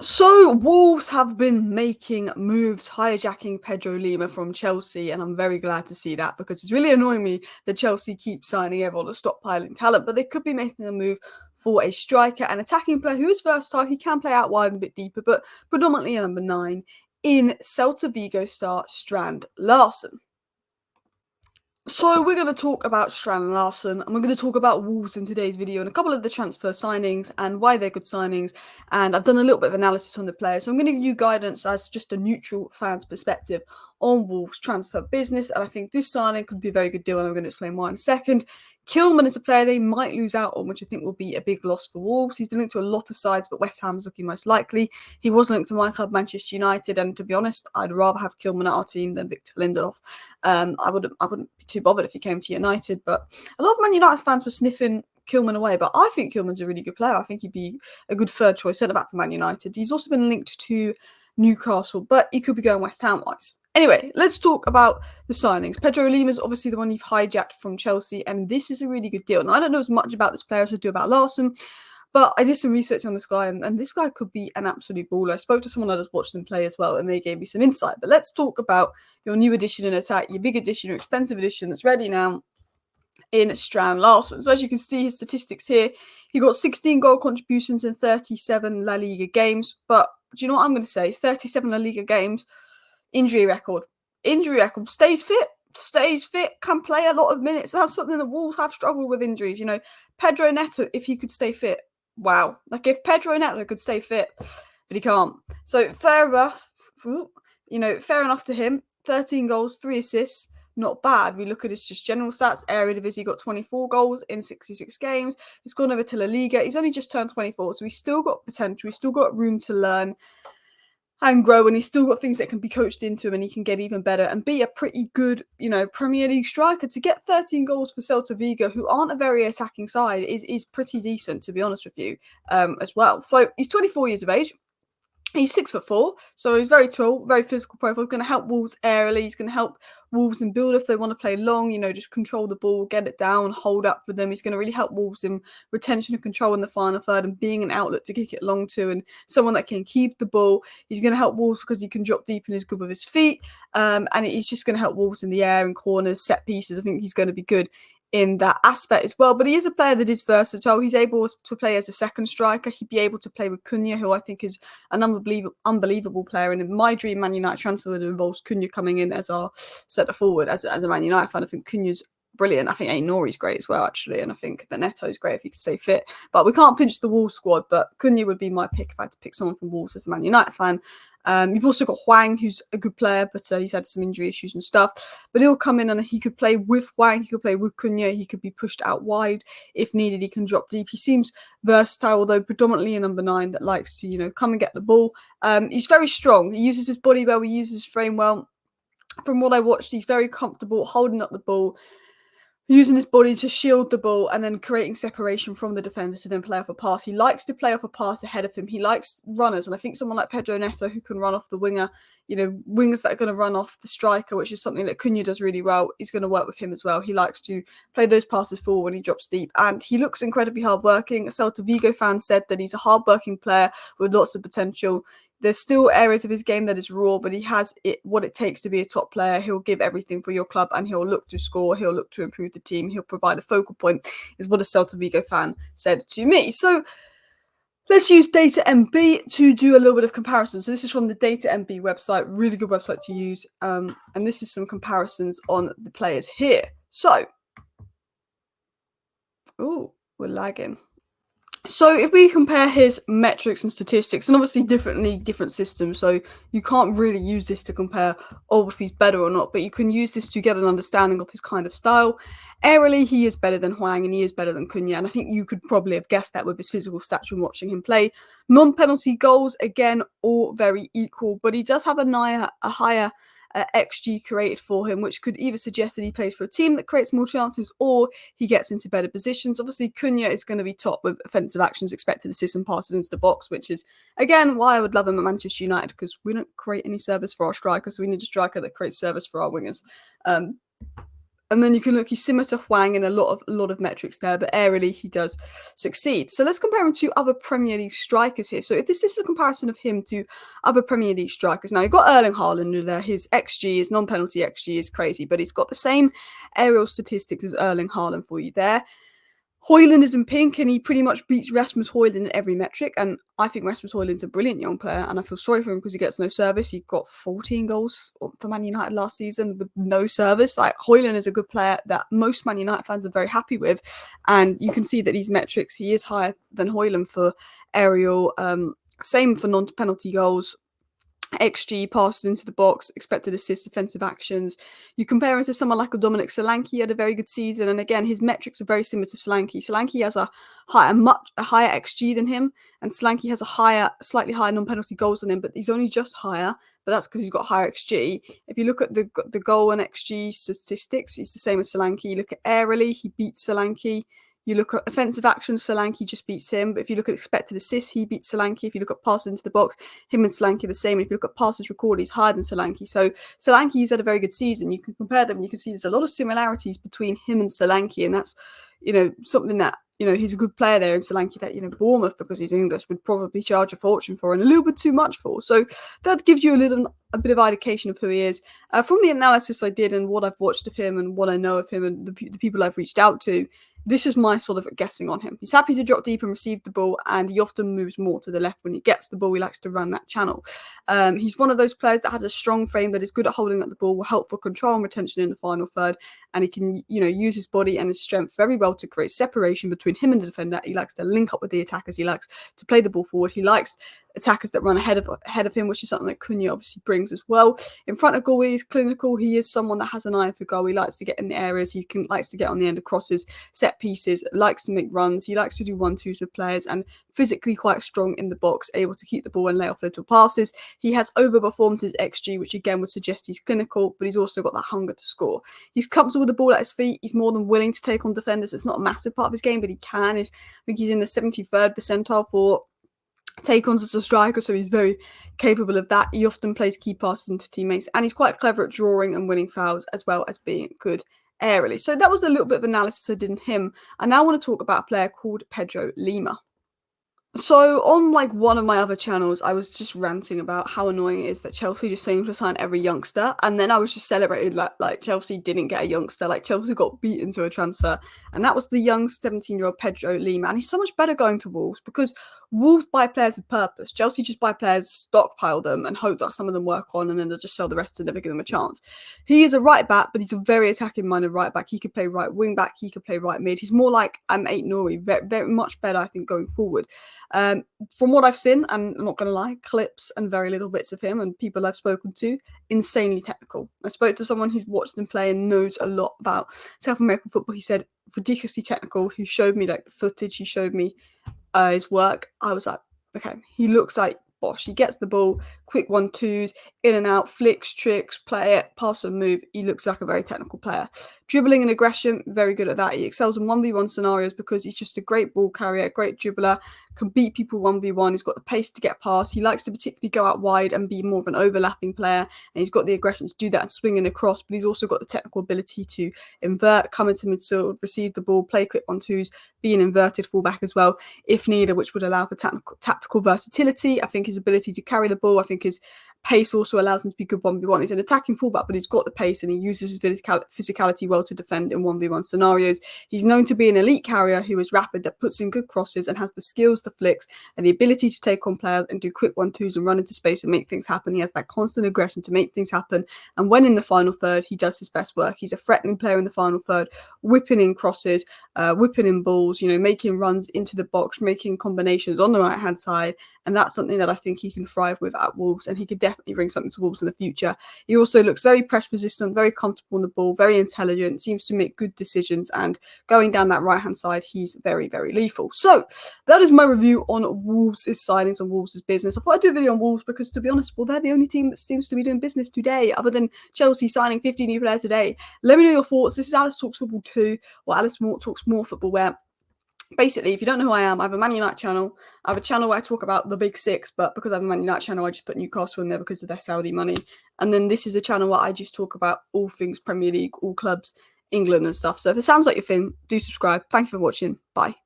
So, Wolves have been making moves, hijacking Pedro Lima from Chelsea, and I'm very glad to see that because it's really annoying me that Chelsea keep signing everyone to stockpiling talent, but they could be making a move for a striker and attacking player who is versatile. He can play out wide and a bit deeper, but predominantly a number 9 in Celta Vigo star Strand Larsen. So we're going to talk about Strand and Larsen, and we're going to talk about Wolves in today's video and a couple of the transfer signings and why they're good signings. And I've done a little bit of analysis on the players, so I'm going to give you guidance as just a neutral fan's perspective on Wolves transfer business. And I think this signing could be a very good deal, and I'm going to explain why in a second. Kilman is a player they might lose out on, which I think will be a big loss for Wolves. He's been linked to a lot of sides, but West Ham is looking most likely. He was linked to my club, Manchester United, and to be honest, I'd rather have Kilman at our team than Victor Lindelof. I wouldn't be too bothered if he came to United, but a lot of Man United fans were sniffing Kilman away, but I think Kilman's a really good player. I think he'd be a good third choice centre-back for Man United. He's also been linked to Newcastle, but he could be going West Ham-wise. Anyway, let's talk about the signings. Pedro Lima is obviously the one you've hijacked from Chelsea, and this is a really good deal. Now, I don't know as much about this player as I do about Larsen, but I did some research on this guy, and this guy could be an absolute baller. I spoke to someone that has watched him play as well, and they gave me some insight. But let's talk about your new addition in attack, your big addition, your expensive addition that's ready now in Strand Larsen. So as you can see, his statistics here, he got 16 goal contributions in 37 La Liga games. But do you know what I'm going to say? 37 La Liga games, injury record, stays fit, can play a lot of minutes. That's something that Wolves have struggled with injuries. You know, Pedro Neto, if he could stay fit, wow. Like if Pedro Neto could stay fit, but he can't. So fair enough, fair enough to him. 13 goals, 3 assists. Not bad. We look at his just general stats. Eredivisie got 24 goals in 66 games. He's gone over to La Liga. He's only just turned 24, so he's still got potential. He's still got room to learn and grow, and he's still got things that can be coached into him, and he can get even better and be a pretty good, Premier League striker. To get 13 goals for Celta Vigo, who aren't a very attacking side, is pretty decent, to be honest with you, as well. So he's 24 years of age. He's 6'4", so he's very tall, very physical profile. He's going to help Wolves aerially. He's going to help Wolves in build if they want to play long, just control the ball, get it down, hold up with them. He's going to really help Wolves in retention and control in the final third and being an outlet to kick it long to and someone that can keep the ball. He's going to help Wolves because he can drop deep and is good with his feet. And he's just going to help Wolves in the air and corners, set pieces. I think he's going to be good in that aspect as well. But he is a player that is versatile. He's able to play as a second striker. He'd be able to play with Cunha, who I think is an unbelievable player. And in my dream Man United transfer that involves Cunha coming in as our centre forward, as a Man United fan, I think Cunha's brilliant. I think Aïnouri's great as well, actually. And I think that Neto's great if he can stay fit. But we can't pinch the Wolves squad. But Cunha would be my pick if I had to pick someone from Wolves as a Man United fan. You've also got Hwang, who's a good player, but he's had some injury issues and stuff. But he'll come in and he could play with Hwang. He could play with Cunha. He could be pushed out wide if needed. He can drop deep. He seems versatile, although predominantly a number 9 that likes to, come and get the ball. He's very strong. He uses his body well. He uses his frame well. From what I watched, he's very comfortable holding up the ball, using his body to shield the ball and then creating separation from the defender to then play off a pass. He likes to play off a pass ahead of him. He likes runners, and I think someone like Pedro Neto who can run off the winger, wingers that are going to run off the striker, which is something that Cunha does really well, is going to work with him as well. He likes to play those passes forward when he drops deep, and he looks incredibly hardworking. A Celta Vigo fan said that he's a hardworking player with lots of potential. There's still areas of his game that is raw, but he has what it takes to be a top player. He'll give everything for your club and he'll look to score. He'll look to improve the team. He'll provide a focal point, is what a Celta Vigo fan said to me. So let's use Data MB to do a little bit of comparison. So this is from the Data MB website, really good website to use. And this is some comparisons on the players here. So, we're lagging. So if we compare his metrics and statistics, and obviously different systems, so you can't really use this to compare if he's better or not, but you can use this to get an understanding of his kind of style. Aerially, he is better than Hwang and he is better than Cunha, and I think you could probably have guessed that with his physical stature and watching him play. Non-penalty goals, again, all very equal, but he does have a higher XG created for him, which could either suggest that he plays for a team that creates more chances or he gets into better positions. Obviously, Cunha is going to be top with offensive actions, expected assists and passes into the box, which is, again, why I would love him at Manchester United, because we don't create any service for our strikers, so we need a striker that creates service for our wingers. And then you can look, he's similar to Hwang in a lot of metrics there, but aerially he does succeed. So let's compare him to other Premier League strikers here. So if this is a comparison of him to other Premier League strikers. Now, you've got Erling Haaland there. His XG, his non-penalty XG is crazy, but he's got the same aerial statistics as Erling Haaland for you there. Højlund is in pink, and he pretty much beats Rasmus Højlund in every metric, and I think Rasmus Højlund's a brilliant young player, and I feel sorry for him because he gets no service. He got 14 goals for Man United last season with no service. Like, Højlund is a good player that most Man United fans are very happy with, and you can see that these metrics, he is higher than Højlund for aerial, same for non-penalty goals, XG, passes into the box, expected assists, defensive actions. You compare him to someone like a Dominic Solanke, he had a very good season, and again, his metrics are very similar to Solanke. Solanke has a higher XG than him, and Solanke has slightly higher non-penalty goals than him, but he's only just higher, but that's because he's got higher XG. If you look at the goal and XG statistics, he's the same as Solanke. You look at aerially, he beats Solanke. You look at offensive actions, Solanke just beats him. But if you look at expected assists, he beats Solanke. If you look at passes into the box, him and Solanke are the same. And if you look at passes recorded, he's higher than Solanke. So Solanke's had a very good season. You can compare them. You can see there's a lot of similarities between him and Solanke. And that's, something that, he's a good player there in Solanke that, Bournemouth, because he's English, would probably charge a fortune for and a little bit too much for. So that gives you a bit of indication of who he is. From the analysis I did and what I've watched of him and what I know of him and the people I've reached out to, this is my sort of guessing on him. He's happy to drop deep and receive the ball, and he often moves more to the left when he gets the ball. He likes to run that channel. He's one of those players that has a strong frame, that is good at holding up the ball, will help for control and retention in the final third, and he can, use his body and his strength very well to create separation between him and the defender. He likes to link up with the attackers. He likes to play the ball forward. He likes attackers that run ahead of him, which is something that Cunha obviously brings as well. In front of goal, he's clinical. He is someone that has an eye for goal. He likes to get in the areas. He likes to get on the end of crosses, set pieces, likes to make runs. He likes to do 1-2s with players, and physically quite strong in the box, able to keep the ball and lay off little passes. He has overperformed his XG, which again would suggest he's clinical, but he's also got that hunger to score. He's comfortable with the ball at his feet. He's more than willing to take on defenders. It's not a massive part of his game, but he can. I think he's in the 73rd percentile for take-ons as a striker, so he's very capable of that. He often plays key passes into teammates, and he's quite clever at drawing and winning fouls, as well as being good aerially. So that was a little bit of analysis I did on him. I now want to talk about a player called Pedro Lima. So on one of my other channels, I was just ranting about how annoying it is that Chelsea just seem to sign every youngster, and then I was just celebrating like Chelsea didn't get a youngster, like Chelsea got beaten to a transfer, and that was the young 17-year-old Pedro Lima, and he's so much better going to Wolves, because Wolves buy players with purpose. Chelsea just buy players, stockpile them, and hope that some of them work on, and then they'll just sell the rest and never give them a chance. He is a right back, but he's a very attacking-minded right back. He could play right wing back, he could play right mid. He's more like Ait Nouri, very, very much better, I think, going forward. From what I've seen, and I'm not going to lie, clips and very little bits of him and people I've spoken to, insanely technical. I spoke to someone who's watched him play and knows a lot about South American football. He said ridiculously technical. He showed me the footage. He showed me his work. I was like, okay, he looks like Bosch. He gets the ball, quick 1-2s, in and out, flicks, tricks, play it, pass and move. He looks like a very technical player. Dribbling and aggression, very good at that. He excels in 1v1 scenarios because he's just a great ball carrier, great dribbler, can beat people 1v1. He's got the pace to get past. He likes to particularly go out wide and be more of an overlapping player, and he's got the aggression to do that and swing in across, but he's also got the technical ability to invert, come into midfield, receive the ball, play quick 1-2s, be an inverted fullback as well, if needed, which would allow for tactical versatility. I think his ability to carry the ball, I think his pace also allows him to be good 1v1. He's an attacking fullback, but he's got the pace and he uses his physicality well to defend in 1v1 scenarios. He's known to be an elite carrier who is rapid, that puts in good crosses and has the skills, the flicks, and the ability to take on players and do quick 1-2s and run into space and make things happen. He has that constant aggression to make things happen. And when in the final third, he does his best work. He's a threatening player in the final third, whipping in crosses, whipping in balls, making runs into the box, making combinations on the right-hand side. And that's something that I think he can thrive with at Wolves, and he could definitely bring something to Wolves in the future. He also looks very press resistant, very comfortable on the ball, very intelligent, seems to make good decisions, and going down that right-hand side, he's very, very lethal. So that is my review on Wolves' signings, on Wolves' business. I thought I'd do a video on Wolves because, to be honest, they're the only team that seems to be doing business today, other than Chelsea signing 50 new players today. Let me know your thoughts. This is Alice Talks Football 2, or Alice Talks More Football, where basically, if you don't know who I am, I have a Man United channel. I have a channel where I talk about the big six, but because I have a Man United channel, I just put Newcastle in there because of their Saudi money. And then this is a channel where I just talk about all things Premier League, all clubs England and stuff. So if it sounds like your thing, do subscribe. Thank you for watching. Bye.